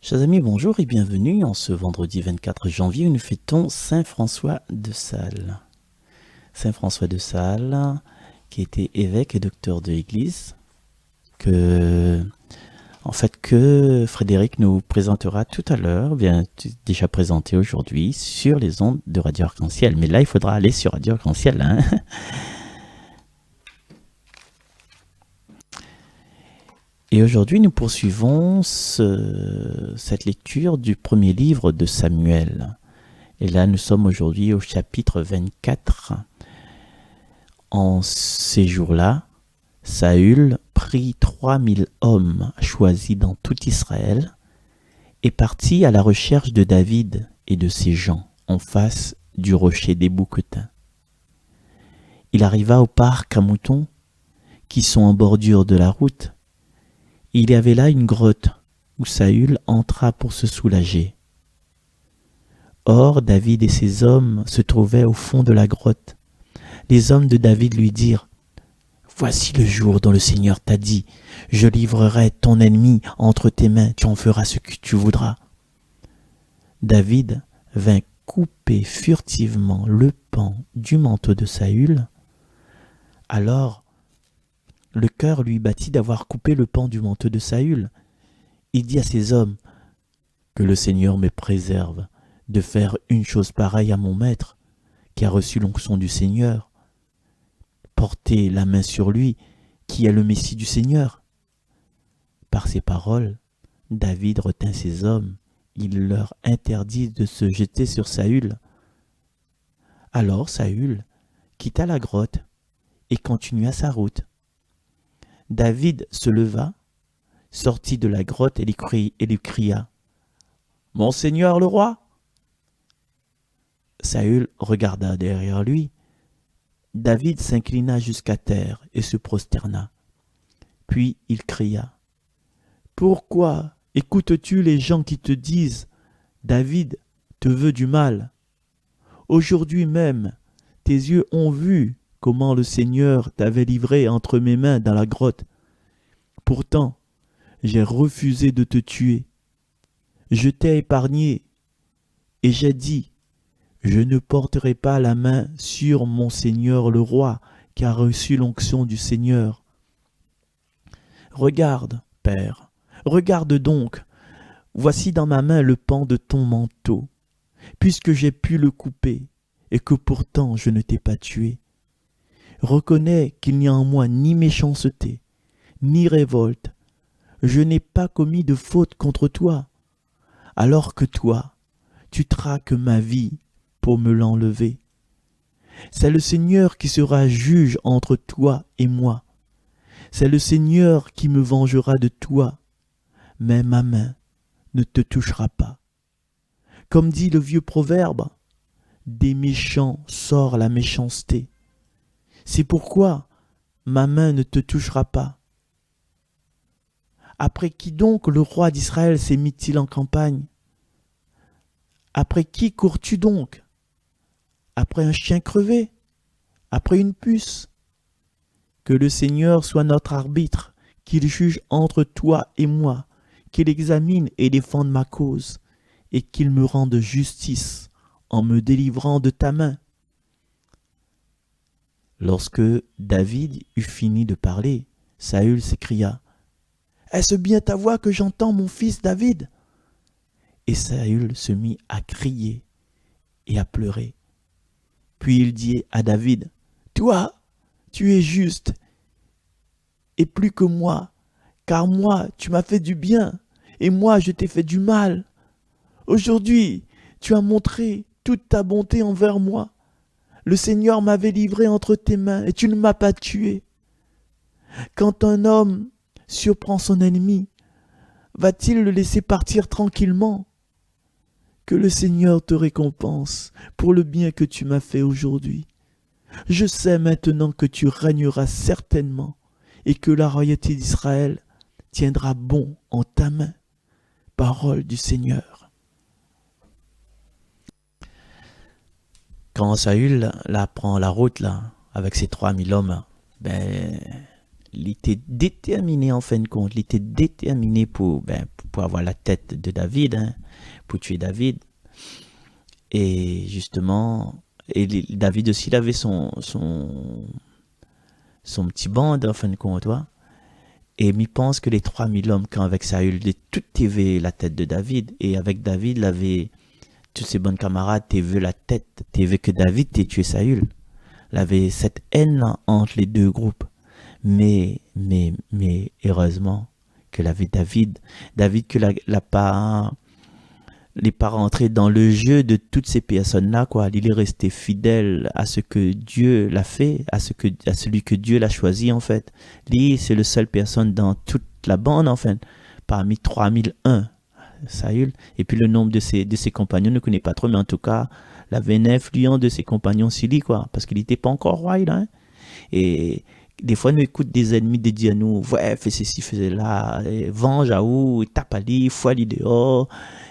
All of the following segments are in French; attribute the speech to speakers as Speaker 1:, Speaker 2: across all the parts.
Speaker 1: Chers amis, bonjour et bienvenue en ce vendredi 24 janvier où nous fêtons Saint François de Sales. Saint François de Sales, qui était évêque et docteur de l'Église, que Frédéric nous présentera tout à l'heure, bien déjà présenté aujourd'hui sur les ondes de Radio Arc-en-Ciel. Mais là, il faudra aller sur Radio Arc-en-Ciel, hein. Et aujourd'hui, nous poursuivons cette lecture du premier livre de Samuel. Et là, nous sommes aujourd'hui au chapitre 24. En ces jours-là, Saül prit 3000 hommes choisis dans tout Israël et partit à la recherche de David et de ses gens en face du rocher des Bouquetins. Il arriva au parc à moutons qui sont en bordure de la route. Il y avait là une grotte où Saül entra pour se soulager. Or, David et ses hommes se trouvaient au fond de la grotte. Les hommes de David lui dirent : « Voici le jour dont le Seigneur t'a dit : je livrerai ton ennemi entre tes mains, tu en feras ce que tu voudras. » David vint couper furtivement le pan du manteau de Saül. Alors, le cœur lui battit d'avoir coupé le pan du manteau de Saül. Il dit à ses hommes : « Que le Seigneur me préserve de faire une chose pareille à mon maître, qui a reçu l'onction du Seigneur. Portez la main sur lui, qui est le Messie du Seigneur. » Par ces paroles, David retint ses hommes. Il leur interdit de se jeter sur Saül. Alors Saül quitta la grotte et continua sa route. David se leva, sortit de la grotte et lui cria : « Mon Seigneur le roi !» Saül regarda derrière lui. David s'inclina jusqu'à terre et se prosterna. Puis il cria : « Pourquoi écoutes-tu les gens qui te disent : David te veut du mal ? Aujourd'hui même, tes yeux ont vu comment le Seigneur t'avait livré entre mes mains dans la grotte. Pourtant, j'ai refusé de te tuer. Je t'ai épargné et j'ai dit : je ne porterai pas la main sur mon Seigneur le roi qui a reçu l'onction du Seigneur. Regarde, Père, regarde donc, voici dans ma main le pan de ton manteau, puisque j'ai pu le couper et que pourtant je ne t'ai pas tué. Reconnais qu'il n'y a en moi ni méchanceté, ni révolte. Je n'ai pas commis de faute contre toi, alors que toi, tu traques ma vie pour me l'enlever. C'est le Seigneur qui sera juge entre toi et moi. C'est le Seigneur qui me vengera de toi, mais ma main ne te touchera pas. Comme dit le vieux proverbe, des méchants sort la méchanceté. C'est pourquoi ma main ne te touchera pas. Après qui donc le roi d'Israël s'est mis-il en campagne ? Après qui cours-tu donc ? Après un chien crevé ? Après une puce ? Que le Seigneur soit notre arbitre, qu'il juge entre toi et moi, qu'il examine et défende ma cause, et qu'il me rende justice en me délivrant de ta main. » Lorsque David eut fini de parler, Saül s'écria : « Est-ce bien ta voix que j'entends, mon fils David ? » Et Saül se mit à crier et à pleurer. Puis il dit à David : « Toi, tu es juste, et plus que moi, car moi, tu m'as fait du bien, et moi, je t'ai fait du mal. Aujourd'hui, tu as montré toute ta bonté envers moi. Le Seigneur m'avait livré entre tes mains, et tu ne m'as pas tué. Quand un homme surprend son ennemi, va-t-il le laisser partir tranquillement ? Que le Seigneur te récompense pour le bien que tu m'as fait aujourd'hui. Je sais maintenant que tu régneras certainement et que la royauté d'Israël tiendra bon en ta main. » Parole du Seigneur. Quand Saül là, prend la route là, avec ses 3000 hommes, il était déterminé en fin de compte, il était déterminé pour pour avoir la tête de David, hein, pour tuer David. Et justement, David aussi, il avait son petit bande, en fin de compte, toi. Et il pense que les 3000 hommes, quand avec Saül, de tout TV la tête de David, et avec David, il avait tous ses bons camarades, t'es vu la tête, t'es vu que David t'es tué Saül. Il avait cette haine-là entre les deux groupes. Mais heureusement que l'avait David que la pas, n'est pas rentré dans le jeu de toutes ces personnes-là, quoi. Il est resté fidèle à ce que Dieu l'a fait, à celui que Dieu l'a choisi, en fait. Lui, c'est le seul personne dans toute la bande, en fait, parmi 3001. Saül. Et puis le nombre de ses compagnons, ne connaît pas trop, mais en tout cas, il avait une influence de ses compagnons Sili, quoi, parce qu'il n'était pas encore roi, là. Hein. Et des fois, nous écoutons des ennemis de dire à nous, ouais, fais ceci, fais cela, venge à où, tape à lui, foi lui dehors,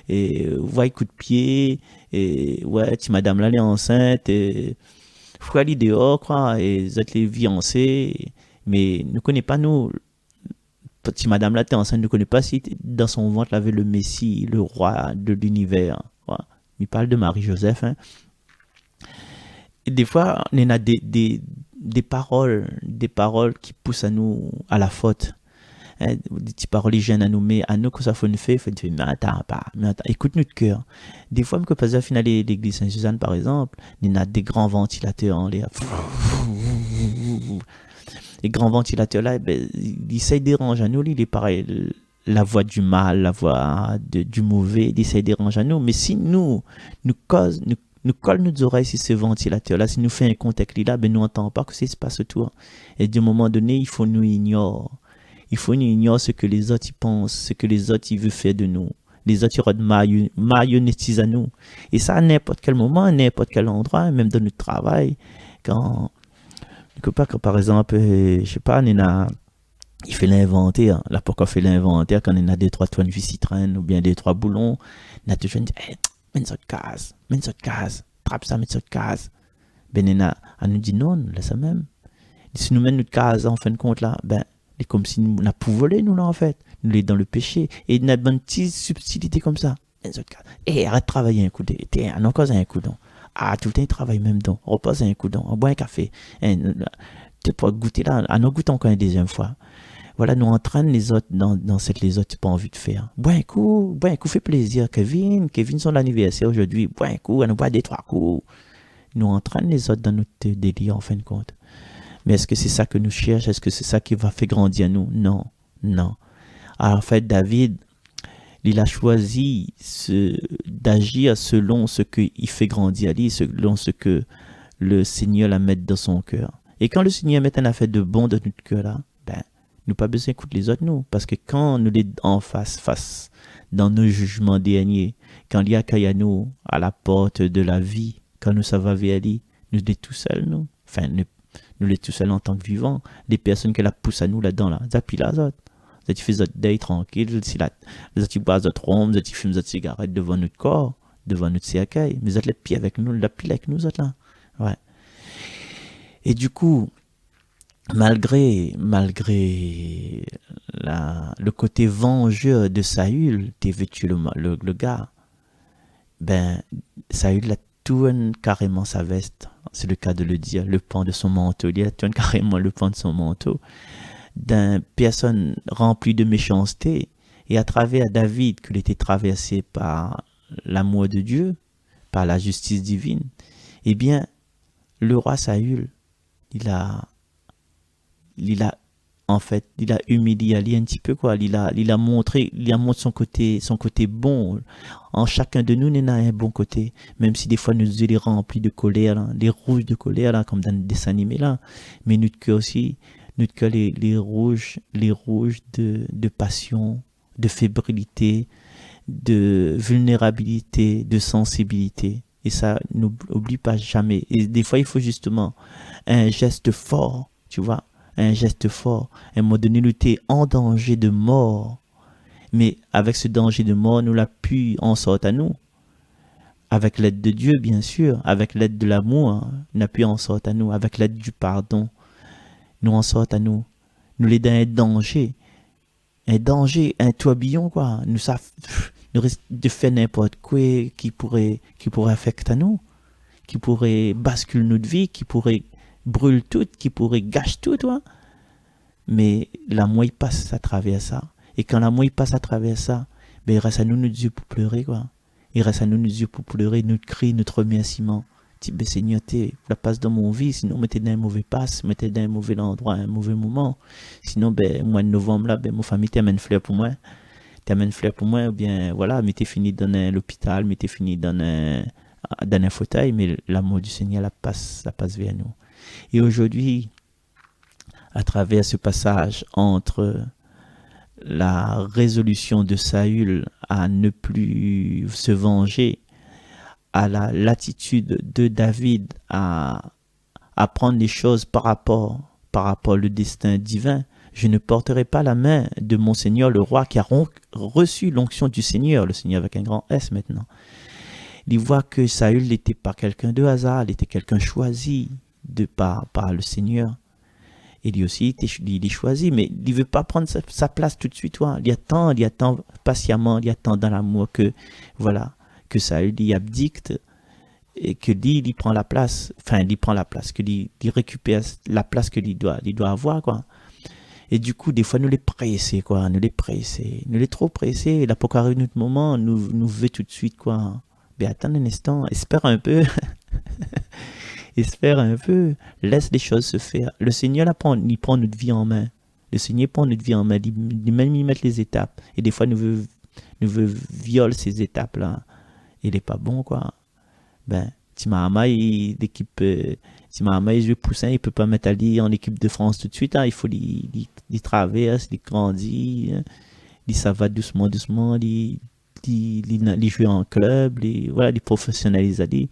Speaker 1: et ouais, coup de pied, et ouais, si madame là, elle est enceinte, et foi lui dehors, quoi, et vous êtes les fiancés, mais ne connaît pas nous, si madame là était enceinte, ne connaît pas si dans son ventre il avait le Messie, le roi de l'univers. Ouais. Il parle de Marie-Joseph. Hein. Et des fois, on a des paroles qui poussent à nous à la faute. Hein, des petites paroles hygiènes à nous, mais à nous, quand ça fait une fait, mais attends, écoute notre cœur. Des fois, quand pas à finaler l'église Saint-Suzanne, par exemple, on a des grands ventilateurs en l'air. Les grands ventilateurs là, ben, ils essayent de déranger à nous, il est pareil, la voix du mal, la voix du mauvais, ils essayent de déranger à nous. Mais si nous collons nos oreilles sur ce ventilateur là, si nous fait un contact là, ben nous n'entendons pas que ça se passe autour. Et d'un moment donné, il faut nous ignorer. Il faut nous ignorer ce que les autres y pensent, ce que les autres y veulent faire de nous. Les autres ils marionnettisent à nous. Et ça à n'importe quel moment, à n'importe quel endroit, même dans notre travail, quand par exemple, je sais pas, il fait l'inventaire. Là, pourquoi fait l'inventaire quand on a des trois toiles Citroën ou bien des trois boulons, on a toujours dit, hey, mets une case, trappe ça, mets une case. Ben, on nous dit non, laisse ça même. Si nous mettons notre case, en fin de compte, là, ben, c'est comme si nous, on a pu voler, nous, là, en fait. Nous, les dans le péché. Et il y a une petite subtilité comme ça. Mets une case. Et arrête de travailler un coup de, on a encore un coup de. Ah, tout le temps, il travaille même donc. Repose un coup donc. On boit un café. Tu peux goûter là. Ah, nous goûtons encore une deuxième fois. Voilà, nous entraînons les autres dans cette les autres, tu pas envie de faire. Bois un coup, fait plaisir. Kevin, son anniversaire aujourd'hui. Bois un coup, on boit des trois coups. Nous entraînons les autres dans notre délire, en fin de compte. Mais est-ce que c'est ça que nous cherchons? Est-ce que c'est ça qui va faire grandir nous? Non, non. Alors, en fait, David, il a choisi d'agir selon ce qu'il fait grandir à lui, selon ce que le Seigneur la met dans son cœur. Et quand le Seigneur met un affaire de bon dans notre cœur là, ben, nous pas besoin d'écouter les autres nous, parce que quand nous les en face dans nos jugements derniers, quand il y a qu'à nous à la porte de la vie, quand nous ça va vers lui, nous sommes tout seuls nous, enfin nous les tout seuls en tant que vivants, les personnes qui la poussent à nous là-dedans là, ça pile les autres. Vous faites votre deuil tranquille, si vous êtes boire votre rhum, vous êtes fumer votre cigarette devant notre corps, devant notre cercueil, mais vous êtes les pieds avec nous, la pile avec nous autres là. Ouais. Et du coup, malgré le côté vengeur de Saül, t'es vêtu le gars, ben Saül a tourné carrément sa veste, c'est le cas de le dire, le pan de son manteau, il a tourné carrément le pan de son manteau. D'une personne remplie de méchanceté, et à travers David qu'il était traversé par l'amour de Dieu, par la justice divine, eh bien, le roi Saül, il a humilié Ali un petit peu, quoi. Il a montré son côté bon. En chacun de nous, il a un bon côté, même si des fois nous yeux les remplis de colère, là, les rouges de colère, là, comme dans le dessin animé là, mais notre cœur aussi. Notre cœur, les rouges de passion, de fébrilité, de vulnérabilité, de sensibilité. Et ça, n'oublie pas jamais. Et des fois, il faut justement un geste fort, tu vois, un geste fort. À un moment donné, nous t'es en danger de mort. Mais avec ce danger de mort, nous l'a pu en sortir à nous. Avec l'aide de Dieu, bien sûr, avec l'aide de l'amour, hein, nous l'a pu en sortir à nous, avec l'aide du pardon. Nous en sortent à nous les dans un danger. un danger, un tourbillon, quoi. Nous risque de faire n'importe quoi qui pourrait affecter nous, qui pourrait basculer notre vie, qui pourrait brûler tout, qui pourrait gâcher tout, toi. Mais la il passe à travers ça. Et quand la il passe à travers ça, ben, il reste à nous, nos yeux pour pleurer, quoi. Il reste à nous, nos yeux pour pleurer, notre cri, notre remerciement. Dis, ben, Seigneur, la passe dans mon vie, sinon, mettez dans un mauvais passe, mettez dans un mauvais endroit, un mauvais moment. Sinon, ben, mois de novembre, là, ben, mon famille t'amène fleur pour moi. T'amène fleur pour moi, ou bien, voilà, mettez fini dans l'hôpital, mettez fini dans un fauteuil, mais l'amour du Seigneur, la passe vers nous. Et aujourd'hui, à travers ce passage entre la résolution de Saül à ne plus se venger, à l'attitude de David à prendre les choses par rapport au destin divin, je ne porterai pas la main de mon Seigneur le roi qui a reçu l'onction du Seigneur, le Seigneur avec un grand S maintenant. Il voit que Saül n'était pas quelqu'un de hasard, il était quelqu'un choisi par le Seigneur. Et lui aussi, il est choisi, mais il ne veut pas prendre sa place tout de suite. Ouais. Il attend patiemment, il attend dans l'amour que, voilà, que Saül y abdicte et que lui, il prend la place, que lui, il récupère la place que lui doit avoir, quoi. Et du coup, des fois, nous les presser, quoi, nous les trop pressés. La pour arrive notre moment, nous veut tout de suite, quoi. Mais attends un instant, espère un peu. Espère un peu, laisse les choses se faire. Le Seigneur, il prend notre vie en main. Le Seigneur prend notre vie en main, il même y mettre les étapes. Et des fois, nous veut violer ces étapes-là. Il n'est pas bon, quoi. Ben, Timahama, l'équipe, Timahama, il joue poussin, il peut pas mettre Ali en équipe de France tout de suite. Hein. Il faut il traverse, il grandit, ça va doucement, il joue en club, voilà, il professionnalise Ali.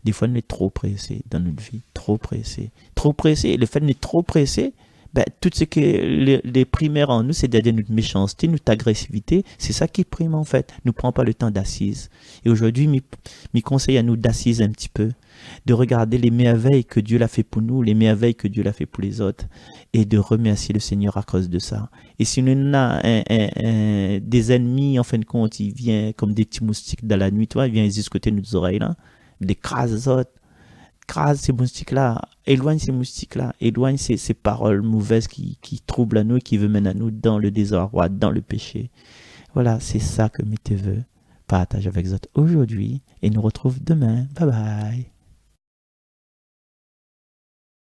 Speaker 1: Des fois, on est trop pressé dans notre vie, trop pressé. Le fait d'être trop pressé, ben, tout ce que les primaires en nous, c'est derrière notre méchanceté, notre agressivité, c'est ça qui prime en fait. Nous prend pas le temps d'assise. Et aujourd'hui, me conseille à nous d'assise un petit peu, de regarder les merveilles que Dieu l'a fait pour nous, les merveilles que Dieu l'a fait pour les autres, et de remercier le Seigneur à cause de ça. Et si on a des ennemis, en fin de compte, ils viennent comme des petits moustiques dans la nuit, toi, ils viennent côté nos oreilles là, les crase autres. Crase ces moustiques-là, éloigne ces moustiques-là, éloigne ces paroles mauvaises qui troublent à nous, qui veulent mener à nous dans le désarroi, dans le péché. Voilà, c'est ça que Mété veut partager avec vous aujourd'hui et nous retrouve demain. Bye bye.